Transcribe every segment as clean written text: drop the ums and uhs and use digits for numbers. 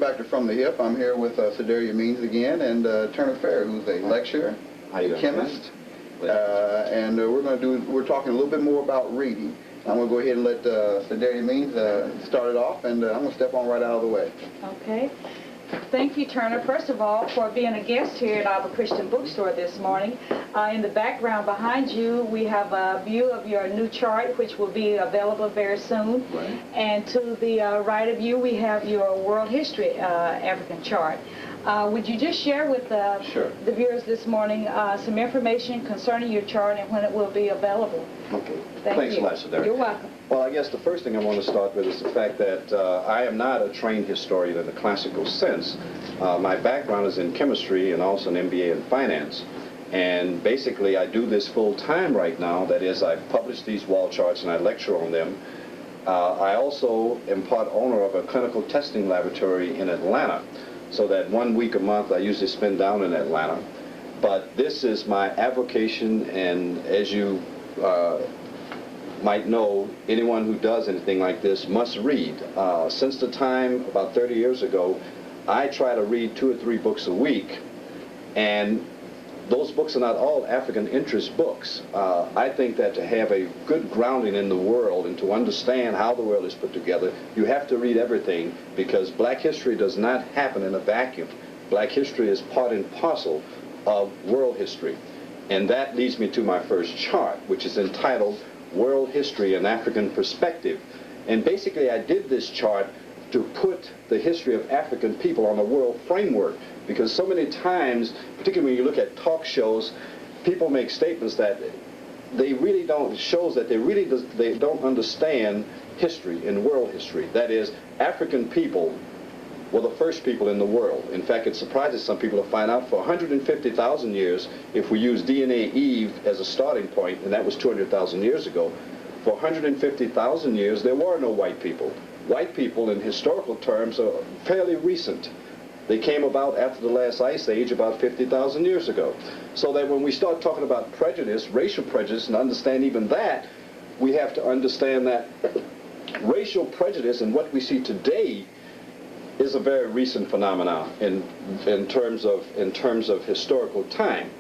back to From the Hip. I'm here with Sedaria Means again, and Turner Fair, who's a lecturer, a chemist, and we're talking a little bit more about reading. I'm going to go ahead and let Sedaria Means start it off, and I'm going to step on right out of the way. Okay. Thank you, Turner, first of all, for being a guest here at our Christian bookstore this morning. In the background behind you, we have a view of your new chart, which will be available very soon. Right. And to the right of you, we have your world history African chart. Would you just share with Sure. the viewers this morning some information concerning your chart and when it will be available? Okay. Thanks a lot, Sedaria. You're welcome. Well, I guess the first thing I want to start with is the fact that I am not a trained historian in the classical sense. My background is in chemistry and also an MBA in finance. And basically, I do this full time right now. That is, I publish these wall charts and I lecture on them. I also am part owner of a clinical testing laboratory in Atlanta, so that 1 week a month I usually spend down in Atlanta. But this is my avocation, and as you might know, anyone who does anything like this must read. Since the time about 30 years ago, I try to read 2 or 3 books a week, and those books are not all African interest books. I think that to have a good grounding in the world and to understand how the world is put together, you have to read everything, because black history does not happen in a vacuum. Black history is part and parcel of world history. And that leads me to my first chart, which is entitled World History in African Perspective. And basically I did this chart to put the history of African people on a world framework, because so many times, particularly when you look at talk shows, people make statements that they really don't, shows that they don't understand history and world history. That is, African people were the first people in the world. In fact, it surprises some people to find out for 150,000 years, if we use DNA Eve as a starting point, and that was 200,000 years ago, for 150,000 years there were no white people. White people in historical terms are fairly recent. They came about after the last ice age about 50,000 years ago. So that when we start talking about prejudice, racial prejudice, and understand even that, we have to understand that racial prejudice and what we see today is a very recent phenomenon in terms of historical time.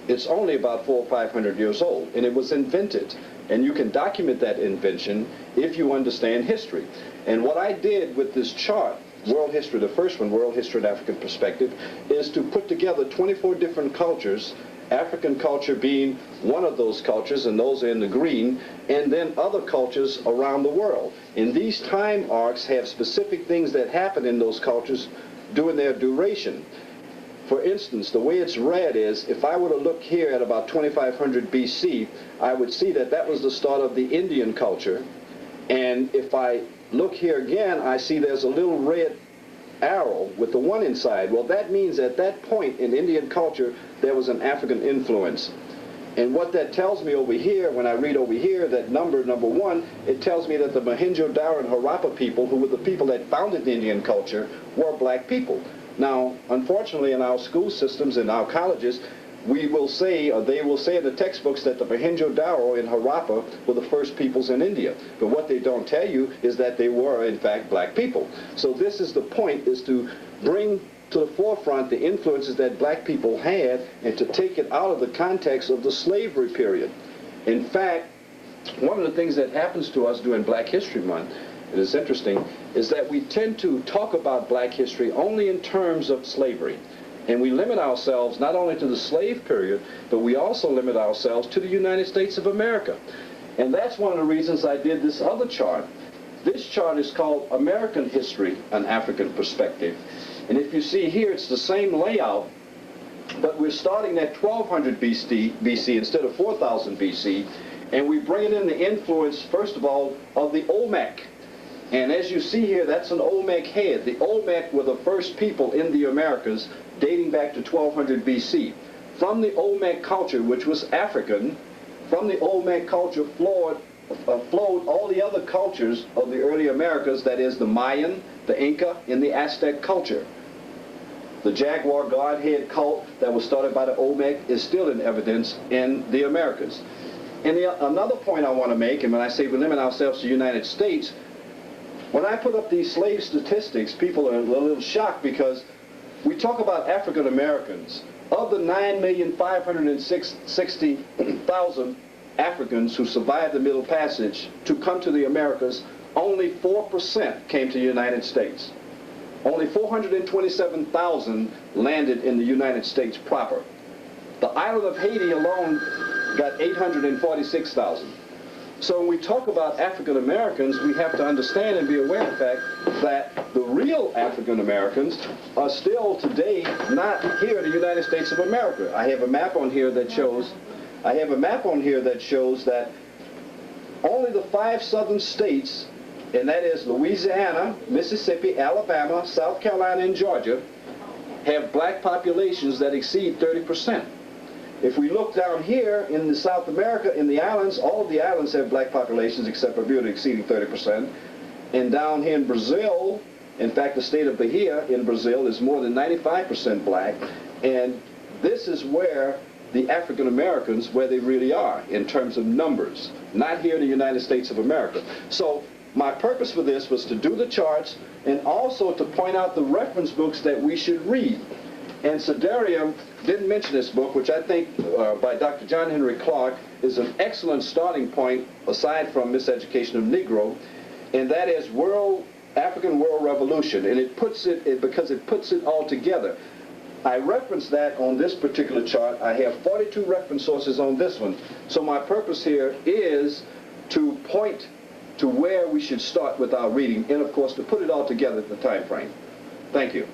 It's only about 400 or 500 years old, and it was invented. And you can document that invention if you understand history. And what I did with this chart, World History, the first one, World History in African Perspective, is to put together 24 different cultures, African culture being one of those cultures, and those are in the green, and then other cultures around the world. And these time arcs have specific things that happen in those cultures during their duration. For instance, the way it's read is, if I were to look here at about 2500 BC, I would see that that was the start of the Indian culture. And if I look here again, I see there's a little red arrow with the 1 inside. Well, that means at that point in Indian culture, there was an African influence. And what that tells me over here, when I read over here, that number 1, it tells me that the Mohenjo-Daro and Harappa people, who were the people that founded the Indian culture, were black people. Now, unfortunately, in our school systems, in our colleges, we will say, or they will say in the textbooks, that the Mohenjo-Daro and Harappa were the first peoples in India. But what they don't tell you is that they were, in fact, black people. So this is the point, is to bring to the forefront the influences that black people had, and to take it out of the context of the slavery period. In fact, one of the things that happens to us during Black History Month, it is interesting, is that we tend to talk about black history only in terms of slavery. And we limit ourselves not only to the slave period, but we also limit ourselves to the United States of America. And that's one of the reasons I did this other chart. This chart is called American History, an African Perspective. And if you see here, it's the same layout, but we're starting at 1200 BC instead of 4000 BC, and we bring in the influence, first of all, of the Olmec. And as you see here, that's an Olmec head. The Olmec were the first people in the Americas, dating back to 1200 BC. From the Olmec culture, which was African, from the Olmec culture flowed all the other cultures of the early Americas, that is the Mayan, the Inca, and the Aztec culture. The Jaguar Godhead cult that was started by the Olmec is still in evidence in the Americas. And another point I want to make, and when I say we limit ourselves to the United States, When I put up these slave statistics, people are a little shocked because we talk about African Americans. Of the 9,560,000 Africans who survived the Middle Passage to come to the Americas, only 4% came to the United States. Only 427,000 landed in the United States proper. The island of Haiti alone got 846,000. So when we talk about African Americans, we have to understand and be aware of the fact that the real African Americans are still today not here in the United States of America. I have a map on here that shows that only the 5 southern states, and that is Louisiana, Mississippi, Alabama, South Carolina, and Georgia, have black populations that exceed 30%. If we look down here in the South America, in the islands, all of the islands have black populations except Bermuda exceeding 30%. And down here in Brazil, in fact, the state of Bahia in Brazil is more than 95% black. And this is where the African Americans, where they really are in terms of numbers, not here in the United States of America. So my purpose for this was to do the charts and also to point out the reference books that we should read. And Cedarium didn't mention this book, which I think by Dr. John Henry Clark is an excellent starting point aside from Miseducation of Negro, and that is African World Revolution, and it puts it because it puts it all together. I reference that on this particular chart. I have 42 reference sources on this one. So my purpose here is to point to where we should start with our reading, and of course to put it all together in the time frame. Thank you.